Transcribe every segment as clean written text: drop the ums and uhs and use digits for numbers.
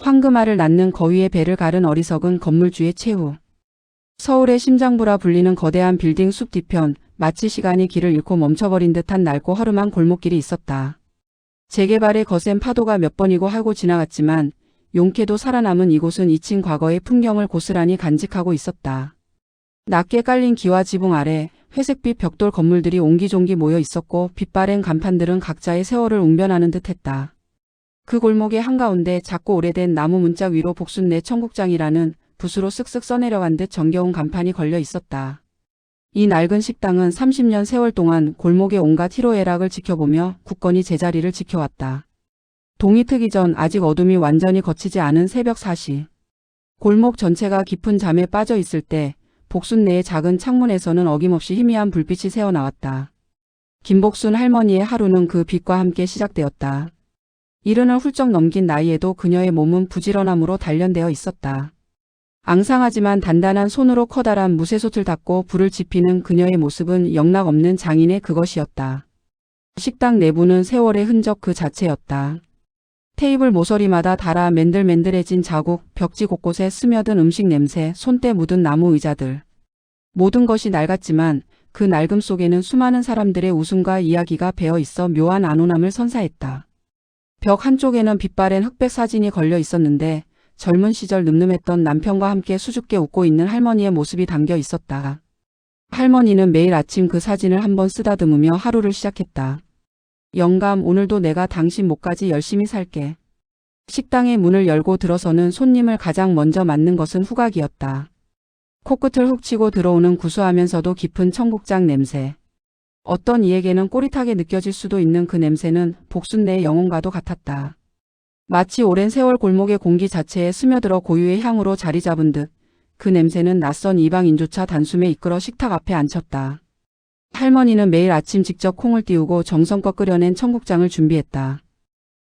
황금알을 낳는 거위의 배를 가른 어리석은 건물주의 최후. 서울의 심장부라 불리는 거대한 빌딩 숲 뒤편, 마치 시간이 길을 잃고 멈춰버린 듯한 낡고 허름한 골목길이 있었다. 재개발의 거센 파도가 몇 번이고 하고 지나갔지만 용케도 살아남은 이곳은 잊힌 과거의 풍경을 고스란히 간직하고 있었다. 낮게 깔린 기와 지붕 아래 회색빛 벽돌 건물들이 옹기종기 모여 있었고 빛바랜 간판들은 각자의 세월을 웅변하는 듯했다. 그 골목의 한가운데 작고 오래된 나무 문짝 위로 복순내 청국장이라는 붓으로 쓱쓱 써내려간 듯 정겨운 간판이 걸려 있었다. 이 낡은 식당은 30년 세월 동안 골목의 온갖 희로애락을 지켜보며 굳건히 제자리를 지켜왔다. 동이 트기 전 아직 어둠이 완전히 걷히지 않은 새벽 4시. 골목 전체가 깊은 잠에 빠져 있을 때 복순내의 작은 창문에서는 어김없이 희미한 불빛이 새어나왔다. 김복순 할머니의 하루는 그 빛과 함께 시작되었다. 이른을 훌쩍 넘긴 나이에도 그녀의 몸은 부지런함으로 단련되어 있었다. 앙상하지만 단단한 손으로 커다란 무쇠솥을 닫고 불을 지피는 그녀의 모습은 영락없는 장인의 그것이었다. 식당 내부는 세월의 흔적 그 자체였다. 테이블 모서리마다 달아 맨들맨들해진 자국, 벽지 곳곳에 스며든 음식 냄새, 손때 묻은 나무 의자들. 모든 것이 낡았지만 그 낡음 속에는 수많은 사람들의 웃음과 이야기가 배어 있어 묘한 안온함을 선사했다. 벽 한쪽에는 빛바랜 흑백 사진이 걸려 있었는데 젊은 시절 늠름했던 남편과 함께 수줍게 웃고 있는 할머니의 모습이 담겨 있었다. 할머니는 매일 아침 그 사진을 한번 쓰다듬으며 하루를 시작했다. 영감, 오늘도 내가 당신 목까지 열심히 살게. 식당의 문을 열고 들어서는 손님을 가장 먼저 맞는 것은 후각이었다. 코끝을 훅 치고 들어오는 구수하면서도 깊은 청국장 냄새. 어떤 이에게는 꼬릿하게 느껴질 수도 있는 그 냄새는 복순내의 영혼과도 같았다. 마치 오랜 세월 골목의 공기 자체에 스며들어 고유의 향으로 자리 잡은 듯 그 냄새는 낯선 이방인조차 단숨에 이끌어 식탁 앞에 앉혔다. 할머니는 매일 아침 직접 콩을 띄우고 정성껏 끓여낸 청국장을 준비했다.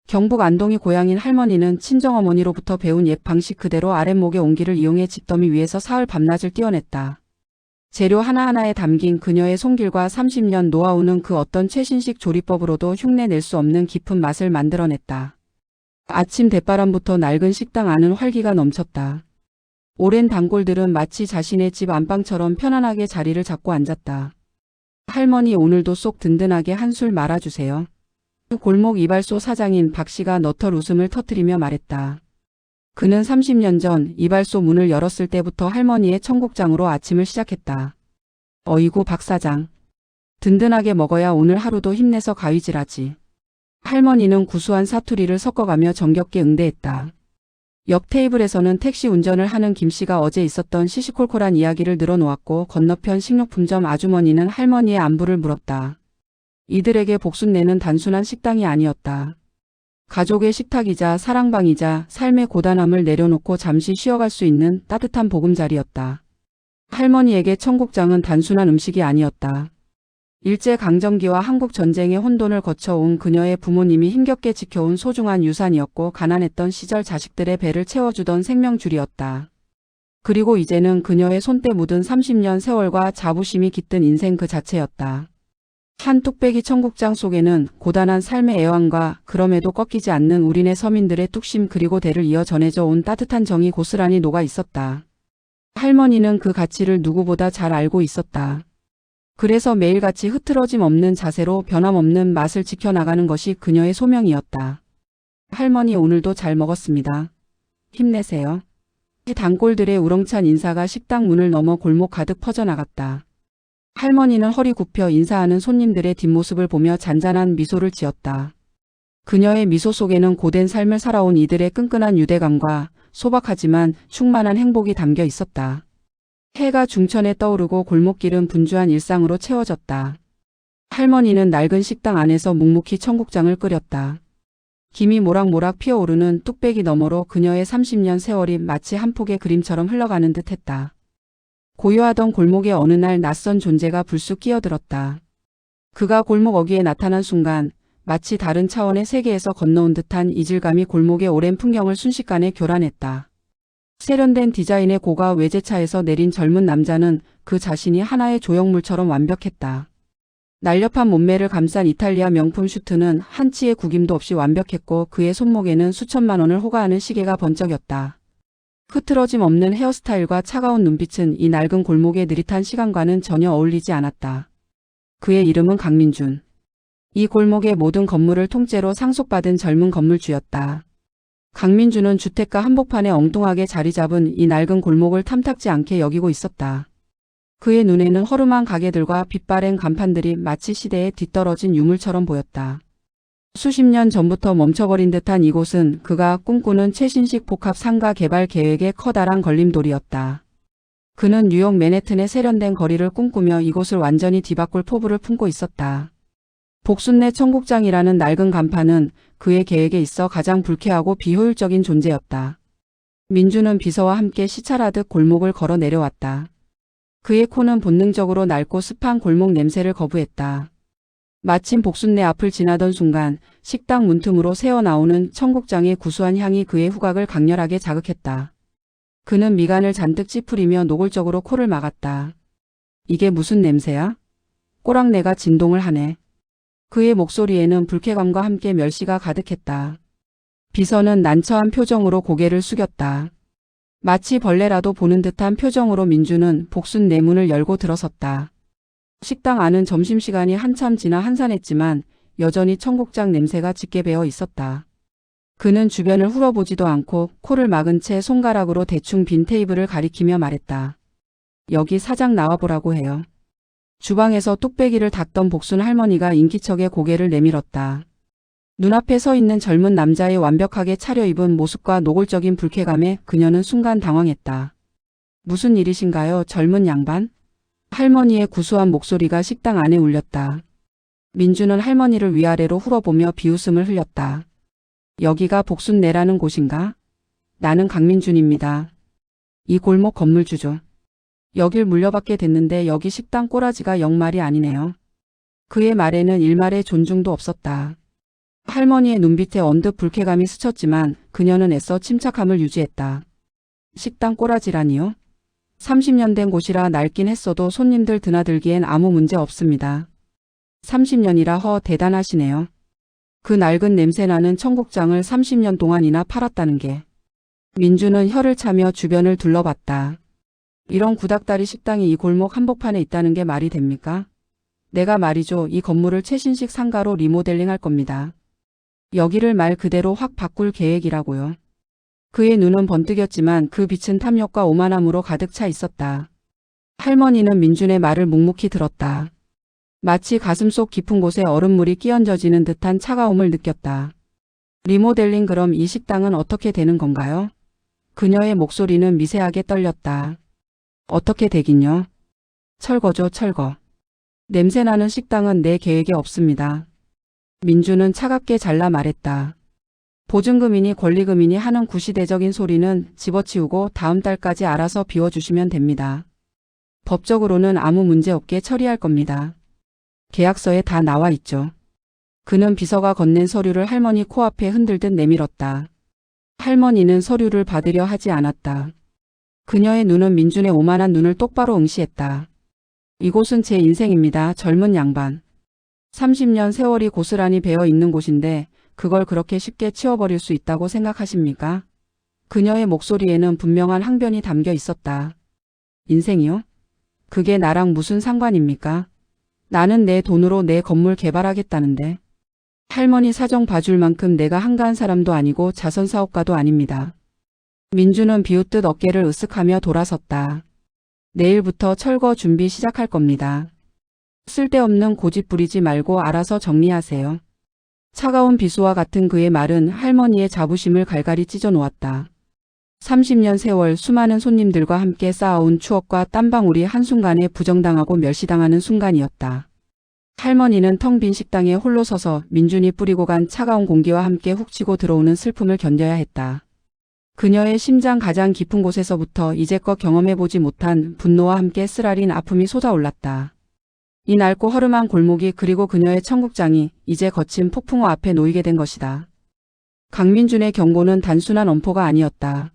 경북 안동이 고향인 할머니는 친정어머니로부터 배운 옛 방식 그대로 아랫목의 온기를 이용해 집더미 위에서 사흘 밤낮을 띄워냈다. 재료 하나하나에 담긴 그녀의 손길과 30년 노하우는 그 어떤 최신식 조리법으로도 흉내낼 수 없는 깊은 맛을 만들어냈다. 아침 대바람부터 낡은 식당 안은 활기가 넘쳤다. 오랜 단골들은 마치 자신의 집 안방처럼 편안하게 자리를 잡고 앉았다. 할머니, 오늘도 속 든든하게 한술 말아주세요. 골목 이발소 사장인 박씨가 너털 웃음을 터뜨리며 말했다. 그는 30년 전 이발소 문을 열었을 때부터 할머니의 청국장으로 아침을 시작했다. 어이구 박 사장. 든든하게 먹어야 오늘 하루도 힘내서 가위질하지. 할머니는 구수한 사투리를 섞어가며 정겹게 응대했다. 옆 테이블에서는 택시 운전을 하는 김씨가 어제 있었던 시시콜콜한 이야기를 늘어놓았고 건너편 식료품점 아주머니는 할머니의 안부를 물었다. 이들에게 복순내는 단순한 식당이 아니었다. 가족의 식탁이자 사랑방이자 삶의 고단함을 내려놓고 잠시 쉬어갈 수 있는 따뜻한 보금자리였다. 할머니에게 청국장은 단순한 음식이 아니었다. 일제강점기와 한국전쟁의 혼돈을 거쳐온 그녀의 부모님이 힘겹게 지켜온 소중한 유산이었고 가난했던 시절 자식들의 배를 채워주던 생명줄이었다. 그리고 이제는 그녀의 손때 묻은 30년 세월과 자부심이 깃든 인생 그 자체였다. 한 뚝배기 청국장 속에는 고단한 삶의 애환과 그럼에도 꺾이지 않는 우리네 서민들의 뚝심 그리고 대를 이어 전해져 온 따뜻한 정이 고스란히 녹아 있었다. 할머니는 그 가치를 누구보다 잘 알고 있었다. 그래서 매일같이 흐트러짐 없는 자세로 변함없는 맛을 지켜나가는 것이 그녀의 소명이었다. 할머니, 오늘도 잘 먹었습니다. 힘내세요. 단골들의 우렁찬 인사가 식당 문을 넘어 골목 가득 퍼져나갔다. 할머니는 허리 굽혀 인사하는 손님들의 뒷모습을 보며 잔잔한 미소를 지었다. 그녀의 미소 속에는 고된 삶을 살아온 이들의 끈끈한 유대감과 소박하지만 충만한 행복이 담겨 있었다. 해가 중천에 떠오르고 골목길은 분주한 일상으로 채워졌다. 할머니는 낡은 식당 안에서 묵묵히 청국장을 끓였다. 김이 모락모락 피어오르는 뚝배기 너머로 그녀의 30년 세월이 마치 한 폭의 그림처럼 흘러가는 듯했다. 고요하던 골목에 어느 날 낯선 존재가 불쑥 끼어들었다. 그가 골목 어귀에 나타난 순간 마치 다른 차원의 세계에서 건너온 듯한 이질감이 골목의 오랜 풍경을 순식간에 교란했다. 세련된 디자인의 고가 외제차에서 내린 젊은 남자는 그 자신이 하나의 조형물처럼 완벽했다. 날렵한 몸매를 감싼 이탈리아 명품 슈트는 한치의 구김도 없이 완벽했고 그의 손목에는 수천만 원을 호가하는 시계가 번쩍였다. 흐트러짐 없는 헤어스타일과 차가운 눈빛은 이 낡은 골목의 느릿한 시간과는 전혀 어울리지 않았다. 그의 이름은 강민준. 이 골목의 모든 건물을 통째로 상속받은 젊은 건물주였다. 강민준은 주택가 한복판에 엉뚱하게 자리 잡은 이 낡은 골목을 탐탁지 않게 여기고 있었다. 그의 눈에는 허름한 가게들과 빛바랜 간판들이 마치 시대에 뒤떨어진 유물처럼 보였다. 수십 년 전부터 멈춰버린 듯한 이곳은 그가 꿈꾸는 최신식 복합 상가 개발 계획의 커다란 걸림돌이었다. 그는 뉴욕 맨해튼의 세련된 거리를 꿈꾸며 이곳을 완전히 뒤바꿀 포부를 품고 있었다. 복순내 청국장이라는 낡은 간판은 그의 계획에 있어 가장 불쾌하고 비효율적인 존재였다. 민주는 비서와 함께 시찰하듯 골목을 걸어 내려왔다. 그의 코는 본능적으로 낡고 습한 골목 냄새를 거부했다. 마침 복순내 앞을 지나던 순간 식당 문틈으로 새어나오는 청국장의 구수한 향이 그의 후각을 강렬하게 자극했다. 그는 미간을 잔뜩 찌푸리며 노골적으로 코를 막았다. 이게 무슨 냄새야? 꼬랑내가 진동을 하네. 그의 목소리에는 불쾌감과 함께 멸시가 가득했다. 비서는 난처한 표정으로 고개를 숙였다. 마치 벌레라도 보는 듯한 표정으로 민주는 복순내 문을 열고 들어섰다. 식당 안은 점심시간이 한참 지나 한산했지만 여전히 청국장 냄새가 짙게 배어 있었다. 그는 주변을 훑어보지도 않고 코를 막은 채 손가락으로 대충 빈 테이블을 가리키며 말했다. 여기 사장 나와보라고 해요. 주방에서 뚝배기를 닦던 복순 할머니가 인기척에 고개를 내밀었다. 눈앞에 서 있는 젊은 남자의 완벽하게 차려입은 모습과 노골적인 불쾌감에 그녀는 순간 당황했다. 무슨 일이신가요, 젊은 양반? 할머니의 구수한 목소리가 식당 안에 울렸다. 민주는 할머니를 위아래로 훑어보며 비웃음을 흘렸다. 여기가 복순내라는 곳인가? 나는 강민준입니다. 이 골목 건물주죠. 여길 물려받게 됐는데 여기 식당 꼬라지가 영 말이 아니네요. 그의 말에는 일말의 존중도 없었다. 할머니의 눈빛에 언뜻 불쾌감이 스쳤지만 그녀는 애써 침착함을 유지했다. 식당 꼬라지라니요? 30년 된 곳이라 낡긴 했어도 손님들 드나들기엔 아무 문제 없습니다. 30년이라 대단하시네요. 그 낡은 냄새나는 청국장을 30년 동안이나 팔았다는 게. 민주는 혀를 차며 주변을 둘러봤다. 이런 구닥다리 식당이 이 골목 한복판에 있다는 게 말이 됩니까? 내가 말이죠. 이 건물을 최신식 상가로 리모델링할 겁니다. 여기를 말 그대로 확 바꿀 계획이라고요. 그의 눈은 번뜩였지만 그 빛은 탐욕과 오만함으로 가득 차 있었다. 할머니는 민준의 말을 묵묵히 들었다. 마치 가슴속 깊은 곳에 얼음물이 끼얹어지는 듯한 차가움을 느꼈다. 리모델링 그럼 이 식당은 어떻게 되는 건가요? 그녀의 목소리는 미세하게 떨렸다. 어떻게 되긴요? 철거죠, 철거. 냄새나는 식당은 내 계획에 없습니다. 민주는 차갑게 잘라 말했다. 보증금이니 권리금이니 하는 구시대적인 소리는 집어치우고 다음 달까지 알아서 비워주시면 됩니다. 법적으로는 아무 문제 없게 처리할 겁니다. 계약서에 다 나와 있죠. 그는 비서가 건넨 서류를 할머니 코앞에 흔들듯 내밀었다. 할머니는 서류를 받으려 하지 않았다. 그녀의 눈은 민준의 오만한 눈을 똑바로 응시했다. 이곳은 제 인생입니다. 젊은 양반. 30년 세월이 고스란히 배어 있는 곳인데 그걸 그렇게 쉽게 치워버릴 수 있다고 생각하십니까? 그녀의 목소리에는 분명한 항변이 담겨 있었다. 인생이요? 그게 나랑 무슨 상관입니까? 나는 내 돈으로 내 건물 개발하겠다는데. 할머니 사정 봐줄 만큼 내가 한가한 사람도 아니고 자선사업가도 아닙니다. 민주는 비웃듯 어깨를 으쓱하며 돌아섰다. 내일부터 철거 준비 시작할 겁니다. 쓸데없는 고집 부리지 말고 알아서 정리하세요. 차가운 비수와 같은 그의 말은 할머니의 자부심을 갈갈이 찢어 놓았다. 30년 세월 수많은 손님들과 함께 쌓아온 추억과 땀방울이 한순간에 부정당하고 멸시당하는 순간이었다. 할머니는 텅 빈 식당에 홀로 서서 민준이 뿌리고 간 차가운 공기와 함께 훅 치고 들어오는 슬픔을 견뎌야 했다. 그녀의 심장 가장 깊은 곳에서부터 이제껏 경험해보지 못한 분노와 함께 쓰라린 아픔이 솟아올랐다. 이 낡고 허름한 골목이 그리고 그녀의 청국장이 이제 거친 폭풍우 앞에 놓이게 된 것이다. 강민준의 경고는 단순한 엄포가 아니었다.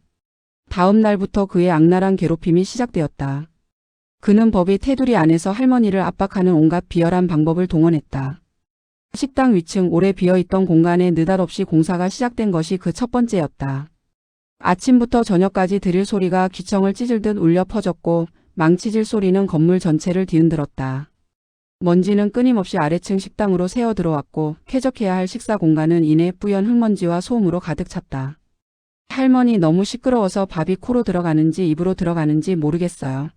다음 날부터 그의 악랄한 괴롭힘이 시작되었다. 그는 법의 테두리 안에서 할머니를 압박하는 온갖 비열한 방법을 동원했다. 식당 위층 오래 비어있던 공간에 느닷없이 공사가 시작된 것이 그 첫 번째였다. 아침부터 저녁까지 드릴 소리가 귀청을 찢을듯 울려 퍼졌고 망치질 소리는 건물 전체를 뒤흔들었다. 먼지는 끊임없이 아래층 식당으로 새어 들어왔고 쾌적해야 할 식사 공간은 이내 뿌연 흙먼지와 소음으로 가득 찼다. 할머니 너무 시끄러워서 밥이 코로 들어가는지 입으로 들어가는지 모르겠어요.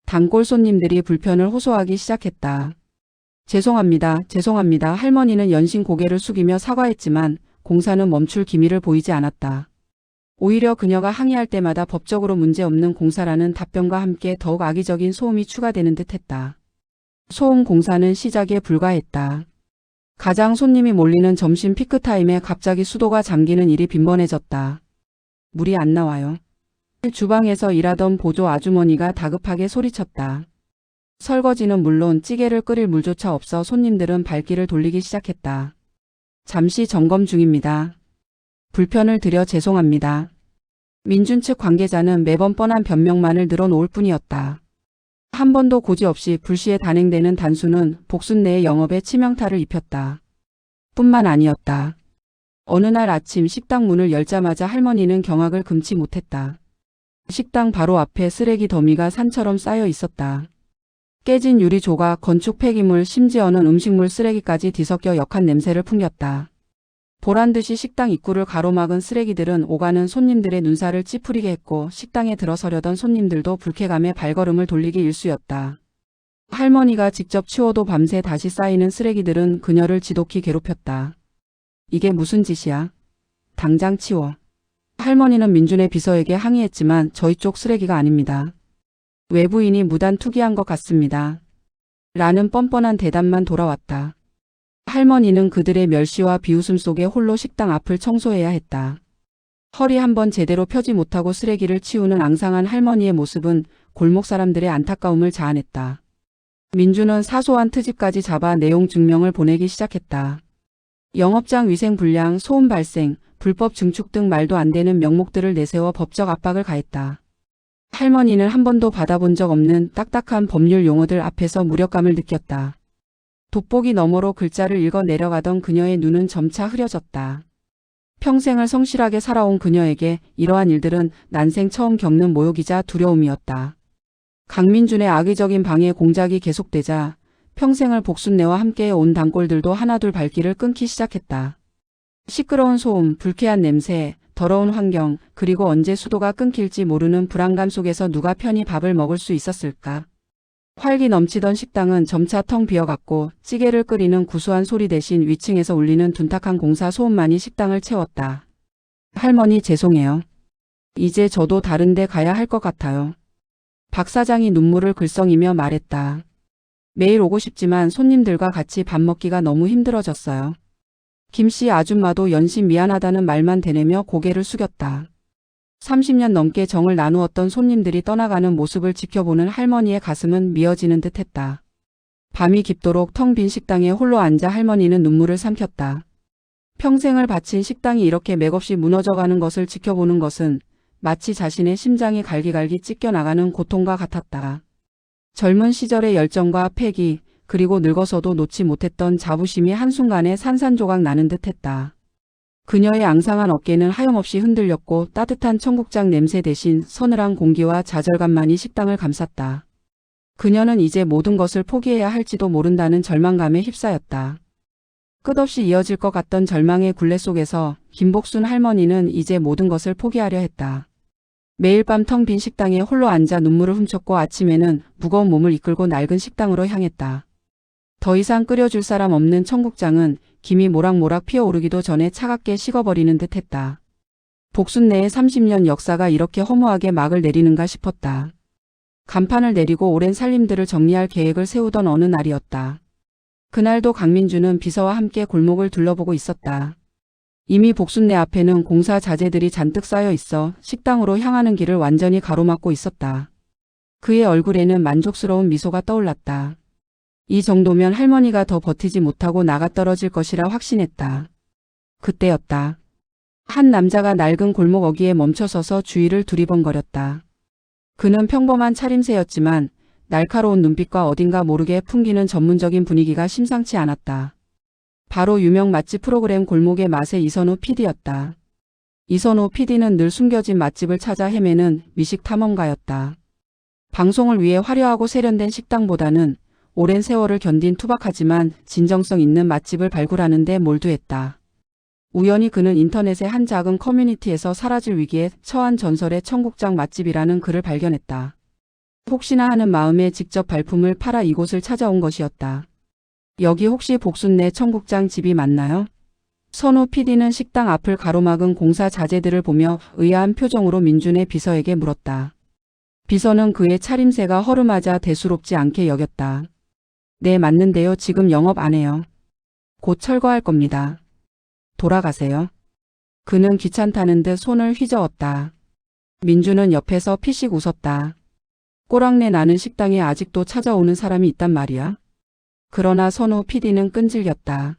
단골 손님들이 불편을 호소하기 시작했다. 죄송합니다. 죄송합니다. 할머니는 연신 고개를 숙이며 사과했지만 공사는 멈출 기미를 보이지 않았다. 오히려 그녀가 항의할 때마다 법적으로 문제없는 공사라는 답변과 함께 더욱 악의적인 소음이 추가되는 듯했다. 소음 공사는 시작에 불과했다. 가장 손님이 몰리는 점심 피크타임에 갑자기 수도가 잠기는 일이 빈번해졌다. 물이 안 나와요. 주방에서 일하던 보조 아주머니가 다급하게 소리쳤다. 설거지는 물론 찌개를 끓일 물조차 없어 손님들은 발길을 돌리기 시작했다. 잠시 점검 중입니다. 불편을 드려 죄송합니다. 민준 측 관계자는 매번 뻔한 변명만을 늘어놓을 뿐이었다. 한 번도 고지 없이 불시에 단행되는 단수는 복순 내의 영업에 치명타를 입혔다. 뿐만 아니었다. 어느 날 아침 식당 문을 열자마자 할머니는 경악을 금치 못했다. 식당 바로 앞에 쓰레기 더미가 산처럼 쌓여 있었다. 깨진 유리 조각, 건축 폐기물, 심지어는 음식물 쓰레기까지 뒤섞여 역한 냄새를 풍겼다. 보란듯이 식당 입구를 가로막은 쓰레기들은 오가는 손님들의 눈살을 찌푸리게 했고 식당에 들어서려던 손님들도 불쾌감에 발걸음을 돌리기 일쑤였다. 할머니가 직접 치워도 밤새 다시 쌓이는 쓰레기들은 그녀를 지독히 괴롭혔다. 이게 무슨 짓이야? 당장 치워. 할머니는 민준의 비서에게 항의했지만 저희 쪽 쓰레기가 아닙니다. 외부인이 무단 투기한 것 같습니다. 라는 뻔뻔한 대답만 돌아왔다. 할머니는 그들의 멸시와 비웃음 속에 홀로 식당 앞을 청소해야 했다. 허리 한번 제대로 펴지 못하고 쓰레기를 치우는 앙상한 할머니의 모습은 골목 사람들의 안타까움을 자아냈다. 민주는 사소한 트집까지 잡아 내용 증명을 보내기 시작했다. 영업장 위생 불량, 소음 발생, 불법 증축 등 말도 안 되는 명목들을 내세워 법적 압박을 가했다. 할머니는 한 번도 받아본 적 없는 딱딱한 법률 용어들 앞에서 무력감을 느꼈다. 돋보기 너머로 글자를 읽어 내려가던 그녀의 눈은 점차 흐려졌다. 평생을 성실하게 살아온 그녀에게 이러한 일들은 난생 처음 겪는 모욕이자 두려움이었다. 강민준의 악의적인 방해 공작이 계속되자 평생을 복순내와 함께 온 단골들도 하나둘 발길을 끊기 시작했다. 시끄러운 소음, 불쾌한 냄새, 더러운 환경, 그리고 언제 수도가 끊길지 모르는 불안감 속에서 누가 편히 밥을 먹을 수 있었을까? 활기 넘치던 식당은 점차 텅 비어갔고 찌개를 끓이는 구수한 소리 대신 위층에서 울리는 둔탁한 공사 소음만이 식당을 채웠다. 할머니 죄송해요. 이제 저도 다른 데 가야 할 것 같아요. 박 사장이 눈물을 글썽이며 말했다. 매일 오고 싶지만 손님들과 같이 밥 먹기가 너무 힘들어졌어요. 김씨 아줌마도 연신 미안하다는 말만 되뇌며 고개를 숙였다. 30년 넘게 정을 나누었던 손님들이 떠나가는 모습을 지켜보는 할머니의 가슴은 미어지는 듯했다. 밤이 깊도록 텅 빈 식당에 홀로 앉아 할머니는 눈물을 삼켰다. 평생을 바친 식당이 이렇게 맥없이 무너져가는 것을 지켜보는 것은 마치 자신의 심장이 갈기갈기 찢겨나가는 고통과 같았다. 젊은 시절의 열정과 패기, 그리고 늙어서도 놓지 못했던 자부심이 한순간에 산산조각 나는 듯했다. 그녀의 앙상한 어깨는 하염없이 흔들렸고 따뜻한 청국장 냄새 대신 서늘한 공기와 좌절감만이 식당을 감쌌다. 그녀는 이제 모든 것을 포기해야 할지도 모른다는 절망감에 휩싸였다. 끝없이 이어질 것 같던 절망의 굴레 속에서 김복순 할머니는 이제 모든 것을 포기하려 했다. 매일 밤 텅 빈 식당에 홀로 앉아 눈물을 훔쳤고 아침에는 무거운 몸을 이끌고 낡은 식당으로 향했다. 더 이상 끓여줄 사람 없는 청국장은 김이 모락모락 피어오르기도 전에 차갑게 식어버리는 듯했다. 복순내의 30년 역사가 이렇게 허무하게 막을 내리는가 싶었다. 간판을 내리고 오랜 살림들을 정리할 계획을 세우던 어느 날이었다. 그날도 강민주는 비서와 함께 골목을 둘러보고 있었다. 이미 복순내 앞에는 공사 자재들이 잔뜩 쌓여 있어 식당으로 향하는 길을 완전히 가로막고 있었다. 그의 얼굴에는 만족스러운 미소가 떠올랐다. 이 정도면 할머니가 더 버티지 못하고 나가떨어질 것이라 확신했다. 그때였다. 한 남자가 낡은 골목 어귀에 멈춰서서 주위를 두리번거렸다. 그는 평범한 차림새였지만 날카로운 눈빛과 어딘가 모르게 풍기는 전문적인 분위기가 심상치 않았다. 바로 유명 맛집 프로그램 골목의 맛의 이선우 PD였다. 이선우 PD는 늘 숨겨진 맛집을 찾아 헤매는 미식 탐험가였다. 방송을 위해 화려하고 세련된 식당보다는 오랜 세월을 견딘 투박하지만 진정성 있는 맛집을 발굴하는 데 몰두했다. 우연히 그는 인터넷의 한 작은 커뮤니티에서 사라질 위기에 처한 전설의 청국장 맛집이라는 글을 발견했다. 혹시나 하는 마음에 직접 발품을 팔아 이곳을 찾아온 것이었다. 여기 혹시 복순내 청국장 집이 맞나요? 선우 PD는 식당 앞을 가로막은 공사 자재들을 보며 의아한 표정으로 민준의 비서에게 물었다. 비서는 그의 차림새가 허름하자 대수롭지 않게 여겼다. 네, 맞는데요. 지금 영업 안 해요. 곧 철거할 겁니다. 돌아가세요. 그는 귀찮다는 듯 손을 휘저었다. 민준은 옆에서 피식 웃었다. 꼬랑내 나는 식당에 아직도 찾아오는 사람이 있단 말이야. 그러나 선우 PD는 끈질겼다.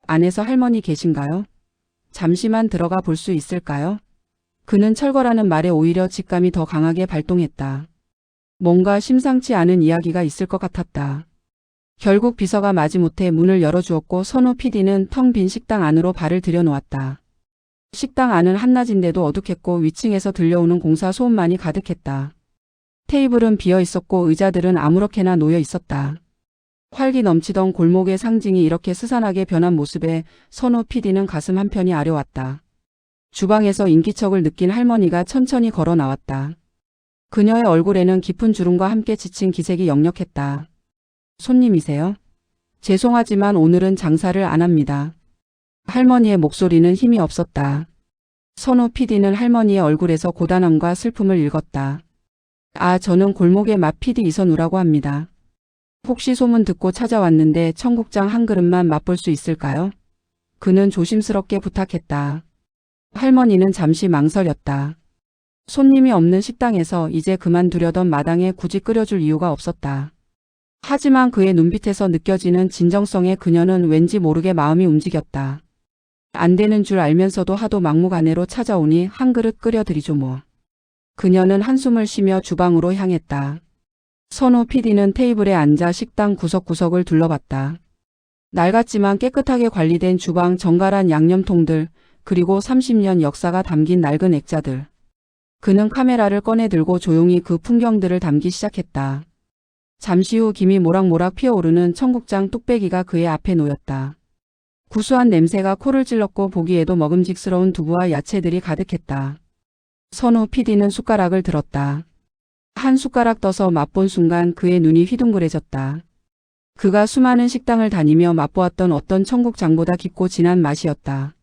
안에서 할머니 계신가요? 잠시만 들어가 볼 수 있을까요? 그는 철거라는 말에 오히려 직감이 더 강하게 발동했다. 뭔가 심상치 않은 이야기가 있을 것 같았다. 결국 비서가 마지못해 문을 열어주었고 선우 PD는 텅 빈 식당 안으로 발을 들여놓았다. 식당 안은 한낮인데도 어둑했고 위층에서 들려오는 공사 소음만이 가득했다. 테이블은 비어 있었고 의자들은 아무렇게나 놓여 있었다. 활기 넘치던 골목의 상징이 이렇게 스산하게 변한 모습에 선우 PD는 가슴 한편이 아려왔다. 주방에서 인기척을 느낀 할머니가 천천히 걸어 나왔다. 그녀의 얼굴에는 깊은 주름과 함께 지친 기색이 역력했다. 손님이세요? 죄송하지만 오늘은 장사를 안 합니다. 할머니의 목소리는 힘이 없었다. 선우 PD는 할머니의 얼굴에서 고단함과 슬픔을 읽었다. 아, 저는 골목의 맛 PD 이선우라고 합니다. 혹시 소문 듣고 찾아왔는데 청국장 한 그릇만 맛볼 수 있을까요? 그는 조심스럽게 부탁했다. 할머니는 잠시 망설였다. 손님이 없는 식당에서 이제 그만두려던 마당에 굳이 끓여줄 이유가 없었다. 하지만 그의 눈빛에서 느껴지는 진정성에 그녀는 왠지 모르게 마음이 움직였다. 안 되는 줄 알면서도 하도 막무가내로 찾아오니 한 그릇 끓여드리죠 뭐. 그녀는 한숨을 쉬며 주방으로 향했다. 선우 PD는 테이블에 앉아 식당 구석구석을 둘러봤다. 낡았지만 깨끗하게 관리된 주방, 정갈한 양념통들, 그리고 30년 역사가 담긴 낡은 액자들. 그는 카메라를 꺼내 들고 조용히 그 풍경들을 담기 시작했다. 잠시 후 김이 모락모락 피어오르는 청국장 뚝배기가 그의 앞에 놓였다. 구수한 냄새가 코를 찔렀고 보기에도 먹음직스러운 두부와 야채들이 가득했다. 선우 PD는 숟가락을 들었다. 한 숟가락 떠서 맛본 순간 그의 눈이 휘둥그레졌다. 그가 수많은 식당을 다니며 맛보았던 어떤 청국장보다 깊고 진한 맛이었다.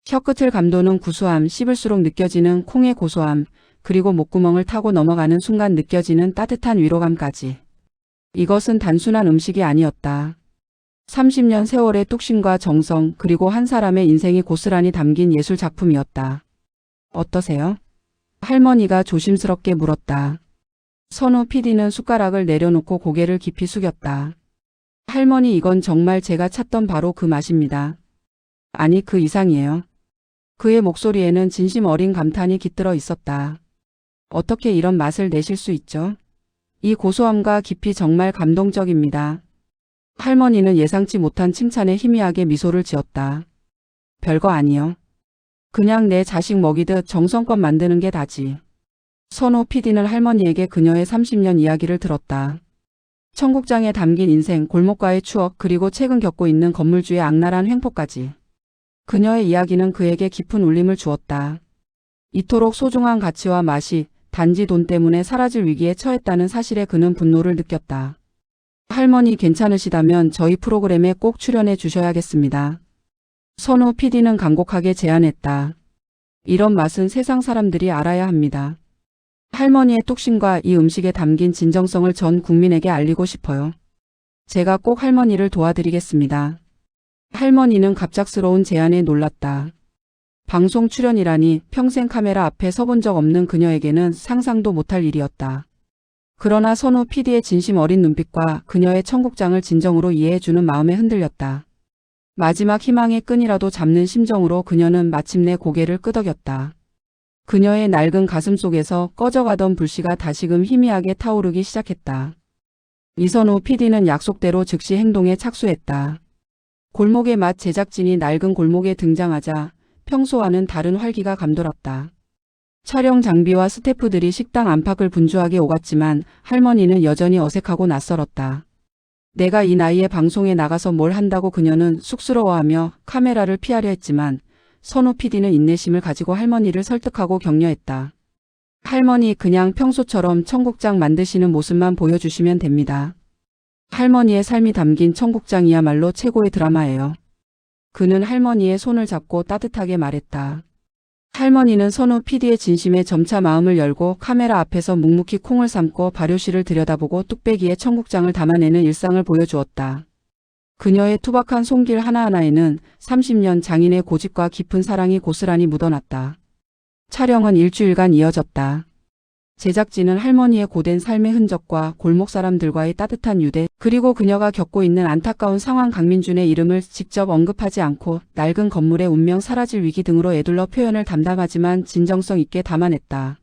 혀끝을 감도는 구수함, 씹을수록 느껴지는 콩의 고소함, 그리고 목구멍을 타고 넘어가는 순간 느껴지는 따뜻한 위로감까지. 이것은 단순한 음식이 아니었다. 30년 세월의 뚝심과 정성, 그리고 한 사람의 인생이 고스란히 담긴 예술 작품이었다. 어떠세요? 할머니가 조심스럽게 물었다. 선우 PD는 숟가락을 내려놓고 고개를 깊이 숙였다. 할머니, 이건 정말 제가 찾던 바로 그 맛입니다. 아니, 그 이상이에요. 그의 목소리에는 진심 어린 감탄이 깃들어 있었다. 어떻게 이런 맛을 내실 수 있죠? 이 고소함과 깊이 정말 감동적입니다. 할머니는 예상치 못한 칭찬에 희미하게 미소를 지었다. 별거 아니요. 그냥 내 자식 먹이듯 정성껏 만드는 게 다지. 선우 PD는 할머니에게 그녀의 30년 이야기를 들었다. 청국장에 담긴 인생, 골목과의 추억, 그리고 최근 겪고 있는 건물주의 악랄한 횡포까지. 그녀의 이야기는 그에게 깊은 울림을 주었다. 이토록 소중한 가치와 맛이 단지 돈 때문에 사라질 위기에 처했다는 사실에 그는 분노를 느꼈다. 할머니, 괜찮으시다면 저희 프로그램에 꼭 출연해 주셔야겠습니다. 선우 PD는 간곡하게 제안했다. 이런 맛은 세상 사람들이 알아야 합니다. 할머니의 뚝심과 이 음식에 담긴 진정성을 전 국민에게 알리고 싶어요. 제가 꼭 할머니를 도와드리겠습니다. 할머니는 갑작스러운 제안에 놀랐다. 방송 출연이라니 평생 카메라 앞에 서본 적 없는 그녀에게는 상상도 못할 일이었다. 그러나 선우 PD의 진심 어린 눈빛과 그녀의 청국장을 진정으로 이해해주는 마음에 흔들렸다. 마지막 희망의 끈이라도 잡는 심정으로 그녀는 마침내 고개를 끄덕였다. 그녀의 낡은 가슴 속에서 꺼져가던 불씨가 다시금 희미하게 타오르기 시작했다. 이선우 PD는 약속대로 즉시 행동에 착수했다. 골목의 맛 제작진이 낡은 골목에 등장하자 평소와는 다른 활기가 감돌았다. 촬영 장비와 스태프들이 식당 안팎을 분주하게 오갔지만 할머니는 여전히 어색하고 낯설었다. 내가 이 나이에 방송에 나가서 뭘 한다고 그녀는 쑥스러워하며 카메라를 피하려 했지만 선우 PD는 인내심을 가지고 할머니를 설득하고 격려했다. 할머니, 그냥 평소처럼 청국장 만드시는 모습만 보여주시면 됩니다. 할머니의 삶이 담긴 청국장이야말로 최고의 드라마예요. 그는 할머니의 손을 잡고 따뜻하게 말했다. 할머니는 선우 PD의 진심에 점차 마음을 열고 카메라 앞에서 묵묵히 콩을 삶고 발효실을 들여다보고 뚝배기에 청국장을 담아내는 일상을 보여주었다. 그녀의 투박한 손길 하나하나에는 30년 장인의 고집과 깊은 사랑이 고스란히 묻어났다. 촬영은 일주일간 이어졌다. 제작진은 할머니의 고된 삶의 흔적과 골목 사람들과의 따뜻한 유대, 그리고 그녀가 겪고 있는 안타까운 상황, 강민준의 이름을 직접 언급하지 않고 낡은 건물의 운명, 사라질 위기 등으로 에둘러 표현을 담담하지만 진정성 있게 담아냈다.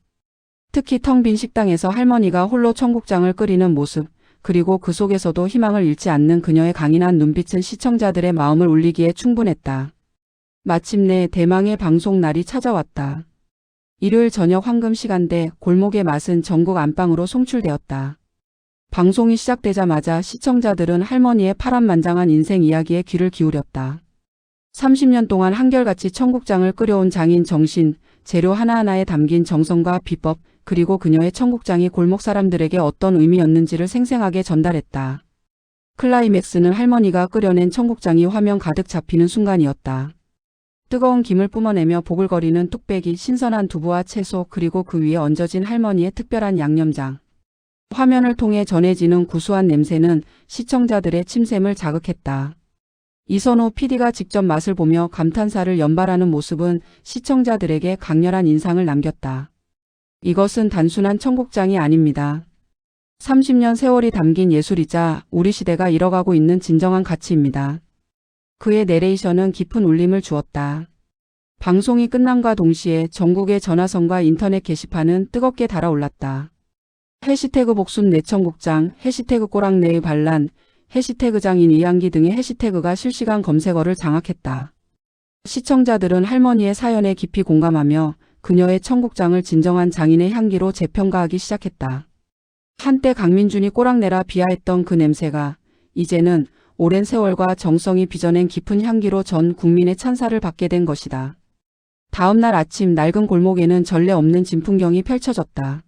특히 텅 빈 식당에서 할머니가 홀로 청국장을 끓이는 모습, 그리고 그 속에서도 희망을 잃지 않는 그녀의 강인한 눈빛은 시청자들의 마음을 울리기에 충분했다. 마침내 대망의 방송 날이 찾아왔다. 일요일 저녁 황금 시간대 골목의 맛은 전국 안방으로 송출되었다. 방송이 시작되자마자 시청자들은 할머니의 파란만장한 인생 이야기에 귀를 기울였다. 30년 동안 한결같이 청국장을 끓여온 장인 정신, 재료 하나하나에 담긴 정성과 비법, 그리고 그녀의 청국장이 골목 사람들에게 어떤 의미였는지를 생생하게 전달했다. 클라이맥스는 할머니가 끓여낸 청국장이 화면 가득 잡히는 순간이었다. 뜨거운 김을 뿜어내며 보글거리는 뚝배기, 신선한 두부와 채소, 그리고 그 위에 얹어진 할머니의 특별한 양념장. 화면을 통해 전해지는 구수한 냄새는 시청자들의 침샘을 자극했다. 이선우 PD가 직접 맛을 보며 감탄사를 연발하는 모습은 시청자들에게 강렬한 인상을 남겼다. 이것은 단순한 청국장이 아닙니다. 30년 세월이 담긴 예술이자 우리 시대가 잃어가고 있는 진정한 가치입니다. 그의 내레이션은 깊은 울림을 주었다. 방송이 끝남과 동시에 전국의 전화선과 인터넷 게시판은 뜨겁게 달아올랐다. 해시태그 복순 내 청국장, 해시태그 꼬랑내의 반란, 해시태그 장인 이양기 등의 해시태그가 실시간 검색어를 장악했다. 시청자들은 할머니의 사연에 깊이 공감하며 그녀의 청국장을 진정한 장인의 향기로 재평가하기 시작했다. 한때 강민준이 꼬랑내라 비하했던 그 냄새가 이제는 오랜 세월과 정성이 빚어낸 깊은 향기로 전 국민의 찬사를 받게 된 것이다. 다음 날 아침 낡은 골목에는 전례 없는 진풍경이 펼쳐졌다.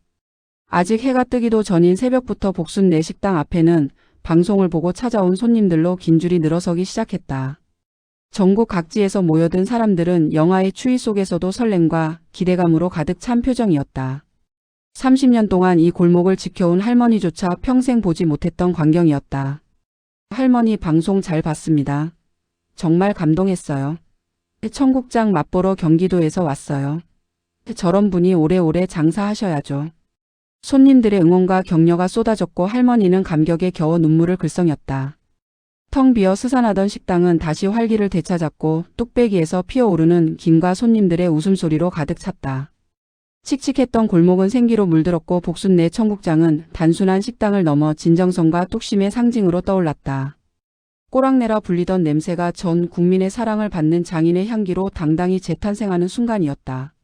아직 해가 뜨기도 전인 새벽부터 복순 내 식당 앞에는 방송을 보고 찾아온 손님들로 긴 줄이 늘어서기 시작했다. 전국 각지에서 모여든 사람들은 영화의 추위 속에서도 설렘과 기대감으로 가득 찬 표정이었다. 30년 동안 이 골목을 지켜온 할머니조차 평생 보지 못했던 광경이었다. 할머니 방송 잘 봤습니다. 정말 감동했어요. 청국장 맛보러 경기도에서 왔어요. 저런 분이 오래오래 장사하셔야죠. 손님들의 응원과 격려가 쏟아졌고 할머니는 감격에 겨워 눈물을 글썽였다. 텅 비어 스산하던 식당은 다시 활기를 되찾았고 뚝배기에서 피어오르는 김과 손님들의 웃음소리로 가득 찼다. 칙칙했던 골목은 생기로 물들었고 복순 내 청국장은 단순한 식당을 넘어 진정성과 뚝심의 상징으로 떠올랐다. 꼬랑내라 불리던 냄새가 전 국민의 사랑을 받는 장인의 향기로 당당히 재탄생하는 순간이었다.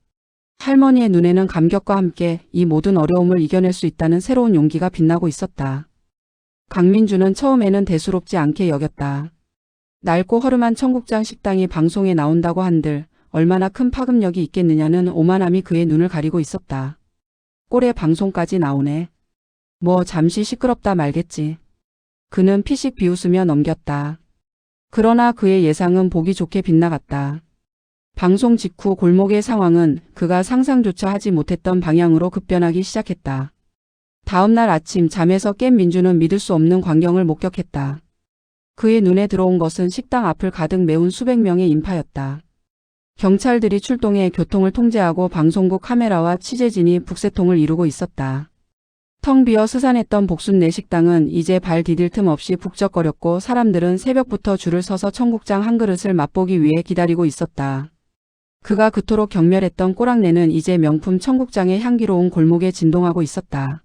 할머니의 눈에는 감격과 함께 이 모든 어려움을 이겨낼 수 있다는 새로운 용기가 빛나고 있었다. 강민준은 처음에는 대수롭지 않게 여겼다. 낡고 허름한 청국장 식당이 방송에 나온다고 한들 얼마나 큰 파급력이 있겠느냐는 오만함이 그의 눈을 가리고 있었다. 꼴에 방송까지 나오네. 뭐 잠시 시끄럽다 말겠지. 그는 피식 비웃으며 넘겼다. 그러나 그의 예상은 보기 좋게 빗나갔다. 방송 직후 골목의 상황은 그가 상상조차 하지 못했던 방향으로 급변하기 시작했다. 다음 날 아침 잠에서 깬 민주는 믿을 수 없는 광경을 목격했다. 그의 눈에 들어온 것은 식당 앞을 가득 메운 수백 명의 인파였다. 경찰들이 출동해 교통을 통제하고 방송국 카메라와 취재진이 북새통을 이루고 있었다. 텅 비어 스산했던 복순 내 식당은 이제 발 디딜 틈 없이 북적거렸고 사람들은 새벽부터 줄을 서서 청국장 한 그릇을 맛보기 위해 기다리고 있었다. 그가 그토록 경멸했던 꼬랑내는 이제 명품 청국장의 향기로운 골목에 진동하고 있었다.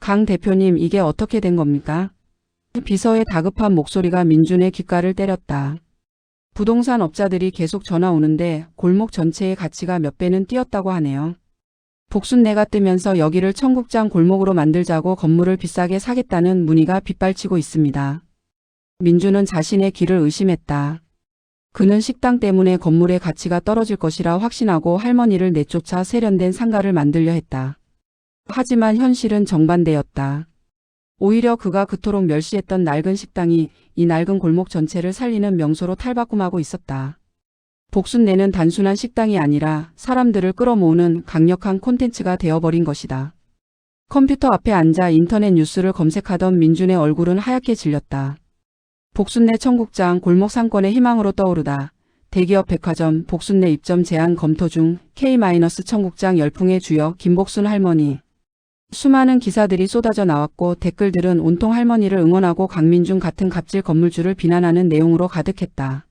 강 대표님, 이게 어떻게 된 겁니까? 비서의 다급한 목소리가 민준의 귓가를 때렸다. 부동산 업자들이 계속 전화 오는데 골목 전체의 가치가 몇 배는 뛰었다고 하네요. 복순내가 뜨면서 여기를 청국장 골목으로 만들자고 건물을 비싸게 사겠다는 문의가 빗발치고 있습니다. 민준은 자신의 귀를 의심했다. 그는 식당 때문에 건물의 가치가 떨어질 것이라 확신하고 할머니를 내쫓아 세련된 상가를 만들려 했다. 하지만 현실은 정반대였다. 오히려 그가 그토록 멸시했던 낡은 식당이 이 낡은 골목 전체를 살리는 명소로 탈바꿈하고 있었다. 복순내는 단순한 식당이 아니라 사람들을 끌어모으는 강력한 콘텐츠가 되어버린 것이다. 컴퓨터 앞에 앉아 인터넷 뉴스를 검색하던 민준의 얼굴은 하얗게 질렸다. 복순내 청국장 골목 상권의 희망으로 떠오르다. 대기업 백화점 복순내 입점 제한 검토 중 K-청국장 열풍의 주역 김복순 할머니. 수많은 기사들이 쏟아져 나왔고 댓글들은 온통 할머니를 응원하고 강민준 같은 갑질 건물주를 비난하는 내용으로 가득했다.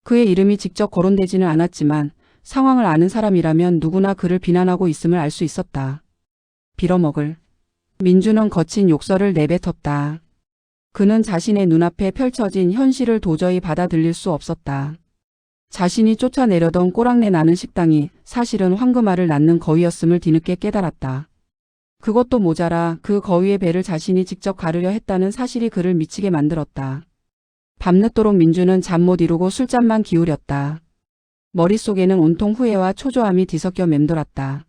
그의 이름이 직접 거론되지는 않았지만 상황을 아는 사람이라면 누구나 그를 비난하고 있음을 알 수 있었다. 빌어먹을. 민준은 거친 욕설을 내뱉었다. 그는 자신의 눈앞에 펼쳐진 현실을 도저히 받아들일 수 없었다. 자신이 쫓아내려던 꼬랑내 나는 식당이 사실은 황금알을 낳는 거위였음을 뒤늦게 깨달았다. 그것도 모자라 그 거위의 배를 자신이 직접 가르려 했다는 사실이 그를 미치게 만들었다. 밤늦도록 민준은 잠 못 이루고 술잔만 기울였다. 머릿속에는 온통 후회와 초조함이 뒤섞여 맴돌았다.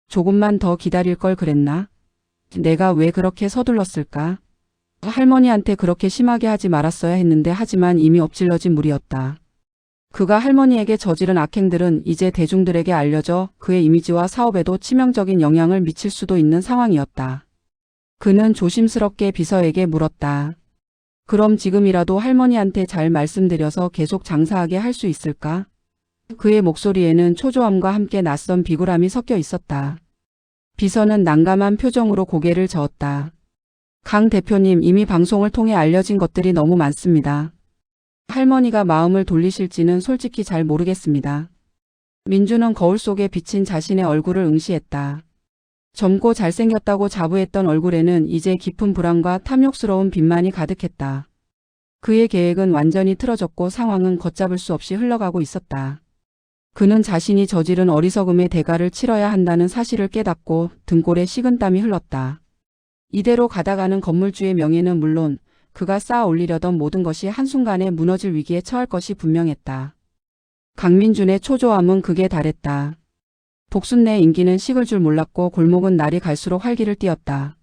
조금만 더 기다릴 걸 그랬나? 내가 왜 그렇게 서둘렀을까? 할머니한테 그렇게 심하게 하지 말았어야 했는데 하지만 이미 엎질러진 물이었다. 그가 할머니에게 저지른 악행들은 이제 대중들에게 알려져 그의 이미지와 사업에도 치명적인 영향을 미칠 수도 있는 상황이었다. 그는 조심스럽게 비서에게 물었다. 그럼 지금이라도 할머니한테 잘 말씀드려서 계속 장사하게 할 수 있을까? 그의 목소리에는 초조함과 함께 낯선 비굴함이 섞여 있었다. 비서는 난감한 표정으로 고개를 저었다. 강 대표님, 이미 방송을 통해 알려진 것들이 너무 많습니다. 할머니가 마음을 돌리실지는 솔직히 잘 모르겠습니다. 민준은 거울 속에 비친 자신의 얼굴을 응시했다. 젊고 잘생겼다고 자부했던 얼굴에는 이제 깊은 불안과 탐욕스러운 빛만이 가득했다. 그의 계획은 완전히 틀어졌고 상황은 걷잡을 수 없이 흘러가고 있었다. 그는 자신이 저지른 어리석음의 대가를 치러야 한다는 사실을 깨닫고 등골에 식은땀이 흘렀다. 이대로 가다가는 건물주의 명예는 물론 그가 쌓아 올리려던 모든 것이 한순간에 무너질 위기에 처할 것이 분명했다. 강민준의 초조함은 극에 달했다. 복순내의 인기는 식을 줄 몰랐고 골목은 날이 갈수록 활기를 띠었다.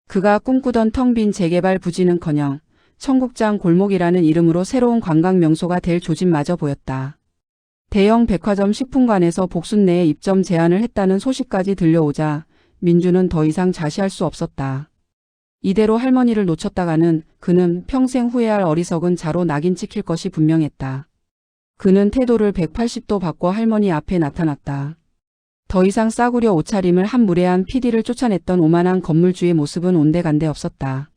그가 꿈꾸던 텅 빈 재개발 부지는커녕 청국장 골목이라는 이름으로 새로운 관광 명소가 될 조짐마저 보였다. 대형 백화점 식품관에서 복순내에 입점 제안을 했다는 소식까지 들려오자 민준은 더 이상 자시할 수 없었다. 이대로 할머니를 놓쳤다가는 그는 평생 후회할 어리석은 자로 낙인 찍힐 것이 분명했다. 그는 태도를 180도 바꿔 할머니 앞에 나타났다. 더 이상 싸구려 옷차림을 한 무례한 PD를 쫓아냈던 오만한 건물주의 모습은 온데간데 없었다.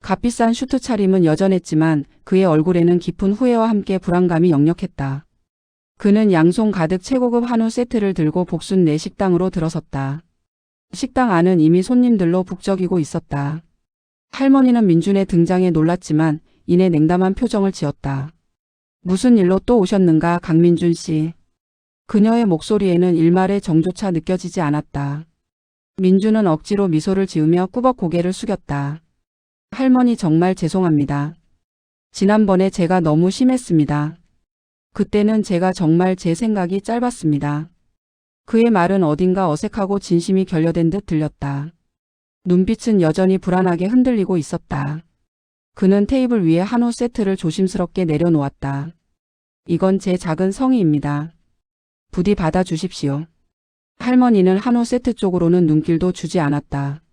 값비싼 슈트 차림은 여전했지만 그의 얼굴에는 깊은 후회와 함께 불안감이 역력했다. 그는 양손 가득 최고급 한우 세트를 들고 복순내 식당으로 들어섰다. 식당 안은 이미 손님들로 북적이고 있었다. 할머니는 민준의 등장에 놀랐지만 이내 냉담한 표정을 지었다. 무슨 일로 또 오셨는가, 강민준 씨. 그녀의 목소리에는 일말의 정조차 느껴지지 않았다. 민준은 억지로 미소를 지으며 꾸벅 고개를 숙였다. 할머니, 정말 죄송합니다. 지난번에 제가 너무 심했습니다. 그때는 제가 정말 제 생각이 짧았습니다. 그의 말은 어딘가 어색하고 진심이 결여된 듯 들렸다. 눈빛은 여전히 불안하게 흔들리고 있었다. 그는 테이블 위에 한우 세트를 조심스럽게 내려놓았다. 이건 제 작은 성의입니다. 부디 받아주십시오. 할머니는 한우 세트 쪽으로는 눈길도 주지 않았다.